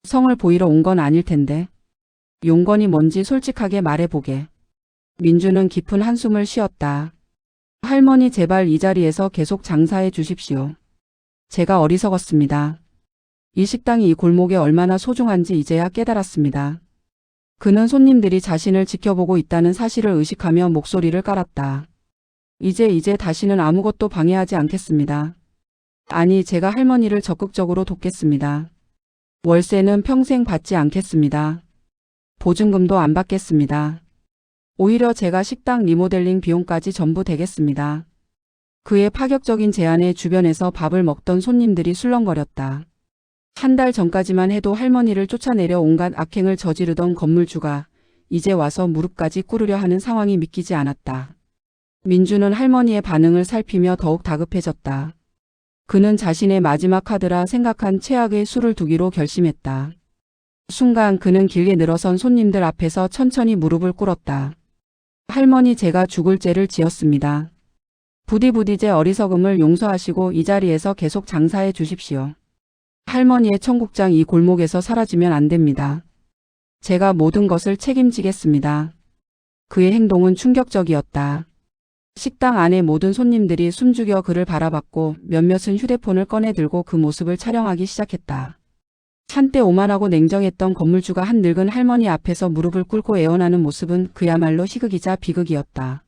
성을 보이러 온 건 아닐 텐데. 용건이 뭔지 솔직하게 말해보게. 민준은 깊은 한숨을 쉬었다. 할머니, 제발 이 자리에서 계속 장사해 주십시오. 제가 어리석었습니다. 이 식당이 이 골목에 얼마나 소중한지 이제야 깨달았습니다. 그는 손님들이 자신을 지켜보고 있다는 사실을 의식하며 목소리를 깔았다. 이제 다시는 아무것도 방해하지 않겠습니다. 아니, 제가 할머니를 적극적으로 돕겠습니다. 월세는 평생 받지 않겠습니다. 보증금도 안 받겠습니다. 오히려 제가 식당 리모델링 비용까지 전부 대겠습니다. 그의 파격적인 제안에 주변에서 밥을 먹던 손님들이 술렁거렸다. 한 달 전까지만 해도 할머니를 쫓아내려 온갖 악행을 저지르던 건물주가 이제 와서 무릎까지 꿇으려 하는 상황이 믿기지 않았다. 민주는 할머니의 반응을 살피며 더욱 다급해졌다. 그는 자신의 마지막 카드라 생각한 최악의 수를 두기로 결심했다. 순간 그는 길게 늘어선 손님들 앞에서 천천히 무릎을 꿇었다. 할머니, 제가 죽을 죄를 지었습니다. 부디 제 어리석음을 용서하시고 이 자리에서 계속 장사해 주십시오. 할머니의 청국장 이 골목에서 사라지면 안 됩니다. 제가 모든 것을 책임지겠습니다. 그의 행동은 충격적이었다. 식당 안의 모든 손님들이 숨죽여 그를 바라봤고 몇몇은 휴대폰을 꺼내 들고 그 모습을 촬영하기 시작했다. 한때 오만하고 냉정했던 건물주가 한 늙은 할머니 앞에서 무릎을 꿇고 애원하는 모습은 그야말로 희극이자 비극이었다.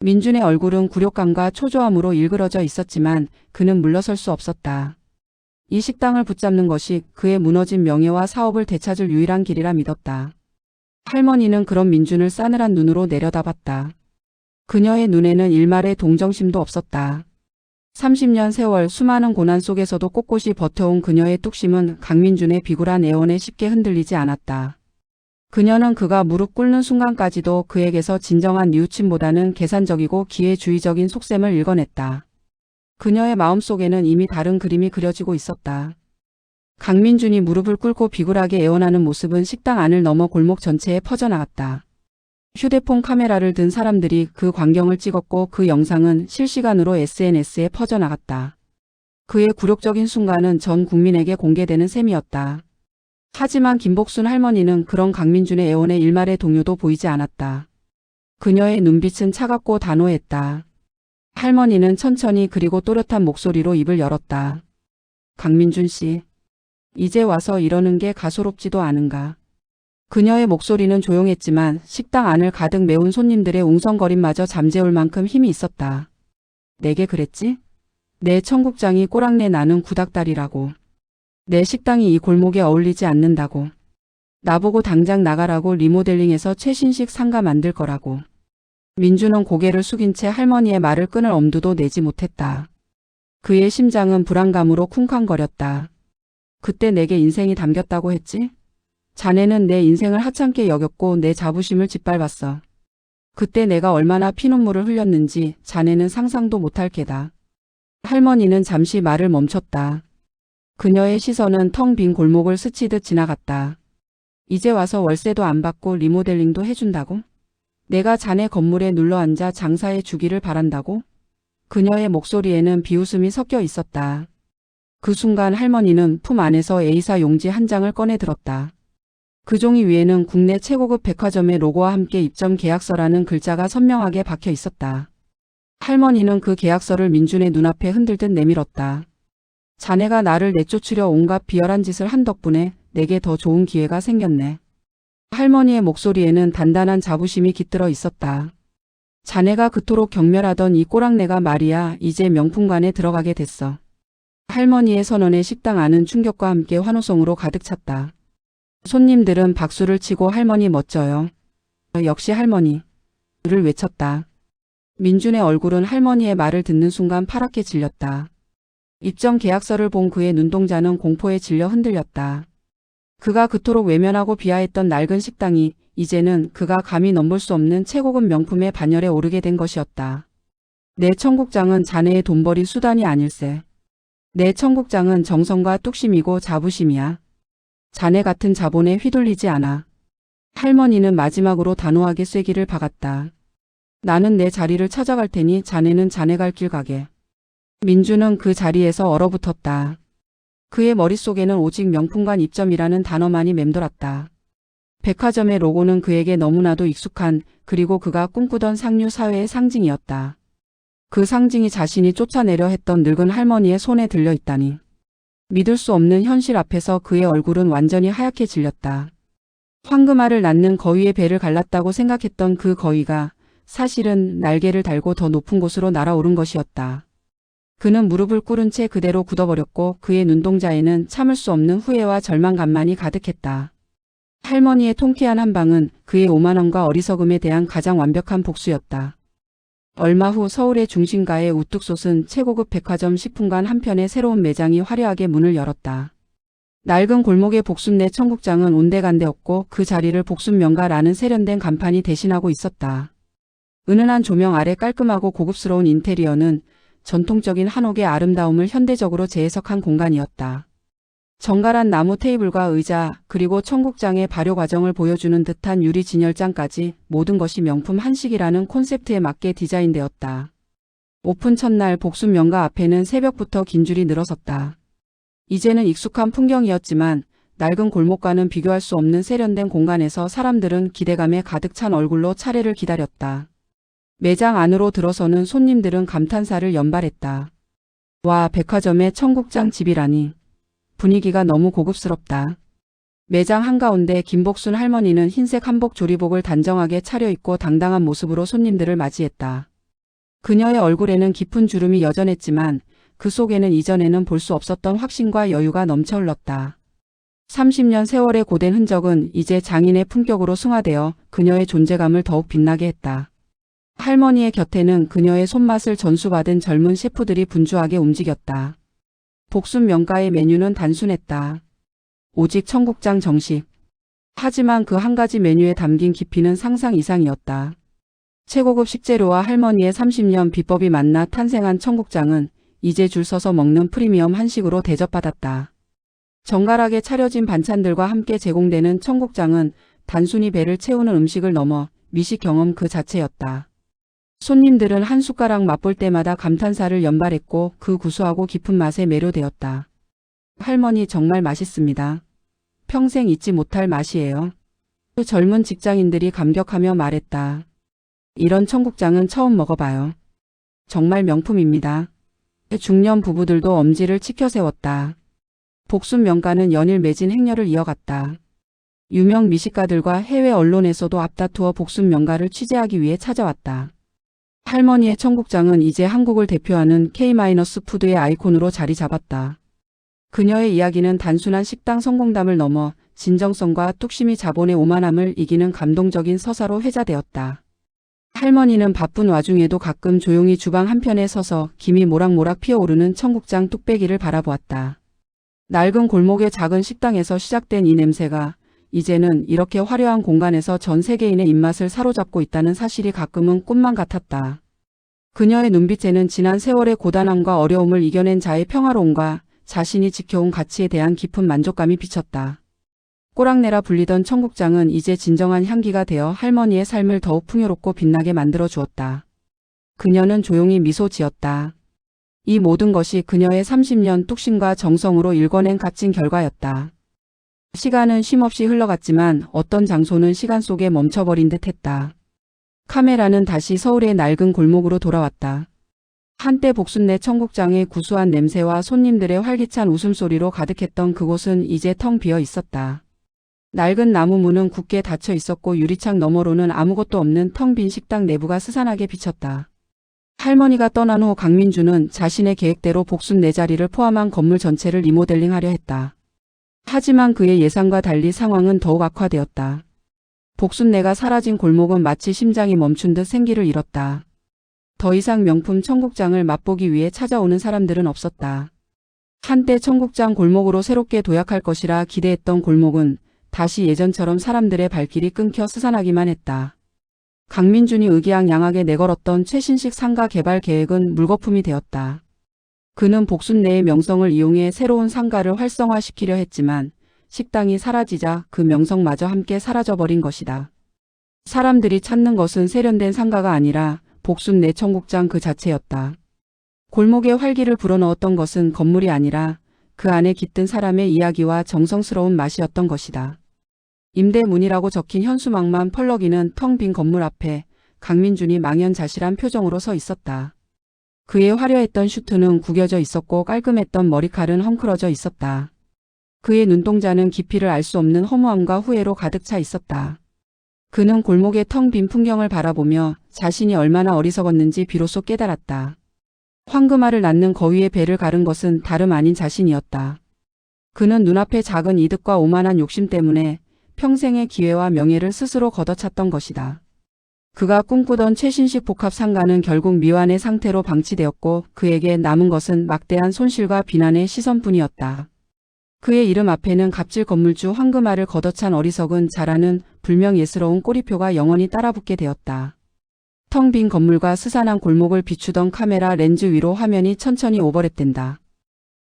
민준의 얼굴은 굴욕감과 초조함으로 일그러져 있었지만 그는 물러설 수 없었다. 이 식당을 붙잡는 것이 그의 무너진 명예와 사업을 되찾을 유일한 길이라 믿었다. 할머니는 그런 민준을 싸늘한 눈으로 내려다봤다. 그녀의 눈에는 일말의 동정심도 없었다. 30년 세월 수많은 고난 속에서도 꼿꼿이 버텨온 그녀의 뚝심은 강민준의 비굴한 애원에 쉽게 흔들리지 않았다. 그녀는 그가 무릎 꿇는 순간까지도 그에게서 진정한 뉘우침보다는 계산적이고 기회주의적인 속셈을 읽어냈다. 그녀의 마음속에는 이미 다른 그림이 그려지고 있었다. 강민준이 무릎을 꿇고 비굴하게 애원하는 모습은 식당 안을 넘어 골목 전체에 퍼져나갔다. 휴대폰 카메라를 든 사람들이 그 광경을 찍었고 그 영상은 실시간으로 SNS에 퍼져나갔다. 그의 굴욕적인 순간은 전 국민에게 공개되는 셈이었다. 하지만 김복순 할머니는 그런 강민준의 애원에 일말의 동요도 보이지 않았다. 그녀의 눈빛은 차갑고 단호했다. 할머니는 천천히 그리고 또렷한 목소리로 입을 열었다. 강민준 씨, 이제 와서 이러는 게 가소롭지도 않은가. 그녀의 목소리는 조용했지만 식당 안을 가득 메운 손님들의 웅성거림마저 잠재울 만큼 힘이 있었다. 내게 그랬지? 내 청국장이 꼬랑내 나는 구닥다리라고. 내 식당이 이 골목에 어울리지 않는다고. 나보고 당장 나가라고 리모델링해서 최신식 상가 만들 거라고. 민주는 고개를 숙인 채 할머니의 말을 끊을 엄두도 내지 못했다. 그의 심장은 불안감으로 쿵쾅거렸다. 그때 내게 인생이 담겼다고 했지? 자네는 내 인생을 하찮게 여겼고 내 자부심을 짓밟았어. 그때 내가 얼마나 피눈물을 흘렸는지 자네는 상상도 못할 게다. 할머니는 잠시 말을 멈췄다. 그녀의 시선은 텅 빈 골목을 스치듯 지나갔다. 이제 와서 월세도 안 받고 리모델링도 해준다고? 내가 자네 건물에 눌러앉아 장사해 주기를 바란다고? 그녀의 목소리에는 비웃음이 섞여 있었다. 그 순간 할머니는 품 안에서 A사 용지 한 장을 꺼내 들었다. 그 종이 위에는 국내 최고급 백화점의 로고와 함께 입점 계약서라는 글자가 선명하게 박혀 있었다. 할머니는 그 계약서를 민준의 눈앞에 흔들듯 내밀었다. 자네가 나를 내쫓으려 온갖 비열한 짓을 한 덕분에 내게 더 좋은 기회가 생겼네. 할머니의 목소리에는 단단한 자부심이 깃들어 있었다. 자네가 그토록 경멸하던 이 꼬랑내가 말이야 이제 명품관에 들어가게 됐어. 할머니의 선언에 식당 안은 충격과 함께 환호성으로 가득 찼다. 손님들은 박수를 치고 할머니 멋져요. 역시 할머니를 외쳤다. 민준의 얼굴은 할머니의 말을 듣는 순간 파랗게 질렸다. 입점 계약서를 본 그의 눈동자는 공포에 질려 흔들렸다. 그가 그토록 외면하고 비하했던 낡은 식당이 이제는 그가 감히 넘볼 수 없는 최고급 명품의 반열에 오르게 된 것이었다. 내 청국장은 자네의 돈벌이 수단이 아닐세. 내 청국장은 정성과 뚝심이고 자부심이야. 자네 같은 자본에 휘둘리지 않아. 할머니는 마지막으로 단호하게 쐐기를 박았다. 나는 내 자리를 찾아갈 테니 자네는 자네 갈 길 가게. 민주는 그 자리에서 얼어붙었다. 그의 머릿속에는 오직 명품관 입점이라는 단어만이 맴돌았다. 백화점의 로고는 그에게 너무나도 익숙한 그리고 그가 꿈꾸던 상류 사회의 상징이었다. 그 상징이 자신이 쫓아내려 했던 늙은 할머니의 손에 들려 있다니. 믿을 수 없는 현실 앞에서 그의 얼굴은 완전히 하얗게 질렸다. 황금알을 낳는 거위의 배를 갈랐다고 생각했던 그 거위가 사실은 날개를 달고 더 높은 곳으로 날아오른 것이었다. 그는 무릎을 꿇은 채 그대로 굳어버렸고 그의 눈동자에는 참을 수 없는 후회와 절망감만이 가득했다. 할머니의 통쾌한 한방은 그의 오만함과 어리석음에 대한 가장 완벽한 복수였다. 얼마 후 서울의 중심가에 우뚝 솟은 최고급 백화점 식품관 한편의 새로운 매장이 화려하게 문을 열었다. 낡은 골목의 복순내 청국장은 온데간데 없고 그 자리를 복순명가라는 세련된 간판이 대신하고 있었다. 은은한 조명 아래 깔끔하고 고급스러운 인테리어는 전통적인 한옥의 아름다움을 현대적으로 재해석한 공간이었다. 정갈한 나무 테이블과 의자, 그리고 청국장의 발효 과정을 보여주는 듯한 유리 진열장까지 모든 것이 명품 한식이라는 콘셉트에 맞게 디자인되었다. 오픈 첫날 복순명가 앞에는 새벽부터 긴 줄이 늘어섰다. 이제는 익숙한 풍경이었지만 낡은 골목과는 비교할 수 없는 세련된 공간에서 사람들은 기대감에 가득 찬 얼굴로 차례를 기다렸다. 매장 안으로 들어서는 손님들은 감탄사를 연발했다. 와, 백화점의 청국장 집이라니. 분위기가 너무 고급스럽다. 매장 한가운데 김복순 할머니는 흰색 한복 조리복을 단정하게 차려입고 당당한 모습으로 손님들을 맞이했다. 그녀의 얼굴에는 깊은 주름이 여전했지만 그 속에는 이전에는 볼 수 없었던 확신과 여유가 넘쳐 흘렀다. 30년 세월의 고된 흔적은 이제 장인의 품격으로 승화되어 그녀의 존재감을 더욱 빛나게 했다. 할머니의 곁에는 그녀의 손맛을 전수받은 젊은 셰프들이 분주하게 움직였다. 복순 명가의 메뉴는 단순했다. 오직 청국장 정식. 하지만 그 한 가지 메뉴에 담긴 깊이는 상상 이상이었다. 최고급 식재료와 할머니의 30년 비법이 만나 탄생한 청국장은 이제 줄 서서 먹는 프리미엄 한식으로 대접받았다. 정갈하게 차려진 반찬들과 함께 제공되는 청국장은 단순히 배를 채우는 음식을 넘어 미식 경험 그 자체였다. 손님들은 한 숟가락 맛볼 때마다 감탄사를 연발했고 그 구수하고 깊은 맛에 매료되었다. 할머니 정말 맛있습니다. 평생 잊지 못할 맛이에요. 그 젊은 직장인들이 감격하며 말했다. 이런 청국장은 처음 먹어봐요. 정말 명품입니다. 중년 부부들도 엄지를 치켜 세웠다. 복순 명가는 연일 매진 행렬을 이어갔다. 유명 미식가들과 해외 언론에서도 앞다투어 복순 명가를 취재하기 위해 찾아왔다. 할머니의 청국장은 이제 한국을 대표하는 K-푸드의 아이콘으로 자리 잡았다. 그녀의 이야기는 단순한 식당 성공담을 넘어 진정성과 뚝심이 자본의 오만함을 이기는 감동적인 서사로 회자되었다. 할머니는 바쁜 와중에도 가끔 조용히 주방 한편에 서서 김이 모락모락 피어오르는 청국장 뚝배기를 바라보았다. 낡은 골목의 작은 식당에서 시작된 이 냄새가 이제는 이렇게 화려한 공간에서 전 세계인의 입맛을 사로잡고 있다는 사실이 가끔은 꿈만 같았다. 그녀의 눈빛에는 지난 세월의 고단함과 어려움을 이겨낸 자의 평화로움과 자신이 지켜온 가치에 대한 깊은 만족감이 비쳤다. 꼬랑내라 불리던 청국장은 이제 진정한 향기가 되어 할머니의 삶을 더욱 풍요롭고 빛나게 만들어 주었다. 그녀는 조용히 미소 지었다. 이 모든 것이 그녀의 30년 뚝심과 정성으로 일궈낸 값진 결과였다. 시간은 쉼없이 흘러갔지만 어떤 장소는 시간 속에 멈춰버린 듯 했다. 카메라는 다시 서울의 낡은 골목으로 돌아왔다. 한때 복순내 청국장의 구수한 냄새와 손님들의 활기찬 웃음소리로 가득했던 그곳은 이제 텅 비어 있었다. 낡은 나무 문은 굳게 닫혀 있었고 유리창 너머로는 아무것도 없는 텅 빈 식당 내부가 스산하게 비쳤다. 할머니가 떠난 후 강민주는 자신의 계획대로 복순 네 자리를 포함한 건물 전체를 리모델링하려 했다. 하지만 그의 예상과 달리 상황은 더욱 악화되었다. 복순내가 사라진 골목은 마치 심장이 멈춘 듯 생기를 잃었다. 더 이상 명품 청국장을 맛보기 위해 찾아오는 사람들은 없었다. 한때 청국장 골목으로 새롭게 도약할 것이라 기대했던 골목은 다시 예전처럼 사람들의 발길이 끊겨 스산하기만 했다. 강민준이 의기양양하게 내걸었던 최신식 상가 개발 계획은 물거품이 되었다. 그는 복순내의 명성을 이용해 새로운 상가를 활성화시키려 했지만 식당이 사라지자 그 명성마저 함께 사라져버린 것이다. 사람들이 찾는 것은 세련된 상가가 아니라 복순내 청국장 그 자체였다. 골목에 활기를 불어넣었던 것은 건물이 아니라 그 안에 깃든 사람의 이야기와 정성스러운 맛이었던 것이다. 임대문이라고 적힌 현수막만 펄럭이는 텅 빈 건물 앞에 강민준이 망연자실한 표정으로 서 있었다. 그의 화려했던 슈트는 구겨져 있었고 깔끔했던 머리칼은 헝클어져 있었다. 그의 눈동자는 깊이를 알 수 없는 허무함과 후회로 가득 차 있었다. 그는 골목의 텅 빈 풍경을 바라보며 자신이 얼마나 어리석었는지 비로소 깨달았다. 황금알을 낳는 거위의 배를 가른 것은 다름 아닌 자신이었다. 그는 눈앞의 작은 이득과 오만한 욕심 때문에 평생의 기회와 명예를 스스로 걷어찼던 것이다. 그가 꿈꾸던 최신식 복합 상가는 결국 미완의 상태로 방치되었고 그에게 남은 것은 막대한 손실과 비난의 시선뿐이었다. 그의 이름 앞에는 갑질 건물주 황금알을 걷어찬 어리석은 자라는 불명 예스러운 꼬리표가 영원히 따라붙게 되었다. 텅 빈 건물과 스산한 골목을 비추던 카메라 렌즈 위로 화면이 천천히 오버랩된다.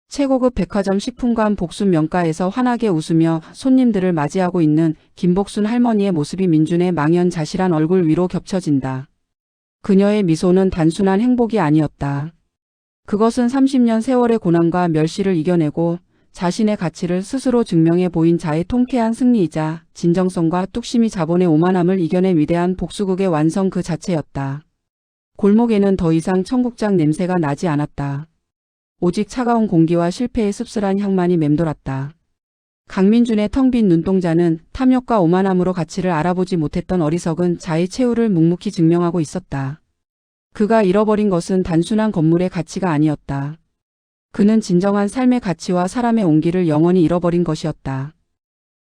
최고급 백화점 식품관 복순 명가에서 환하게 웃으며 손님들을 맞이하고 있는 김복순 할머니의 모습이 민준의 망연자실한 얼굴 위로 겹쳐진다. 그녀의 미소는 단순한 행복이 아니었다. 그것은 30년 세월의 고난과 멸시를 이겨내고 자신의 가치를 스스로 증명해 보인 자의 통쾌한 승리이자 진정성과 뚝심이 자본의 오만함을 이겨낸 위대한 복수극의 완성 그 자체였다. 골목에는 더 이상 청국장 냄새가 나지 않았다. 오직 차가운 공기와 실패의 씁쓸한 향만이 맴돌았다. 강민준의 텅 빈 눈동자는 탐욕과 오만함으로 가치를 알아보지 못했던 어리석은 자의 최후를 묵묵히 증명하고 있었다. 그가 잃어버린 것은 단순한 건물의 가치가 아니었다. 그는 진정한 삶의 가치와 사람의 온기를 영원히 잃어버린 것이었다.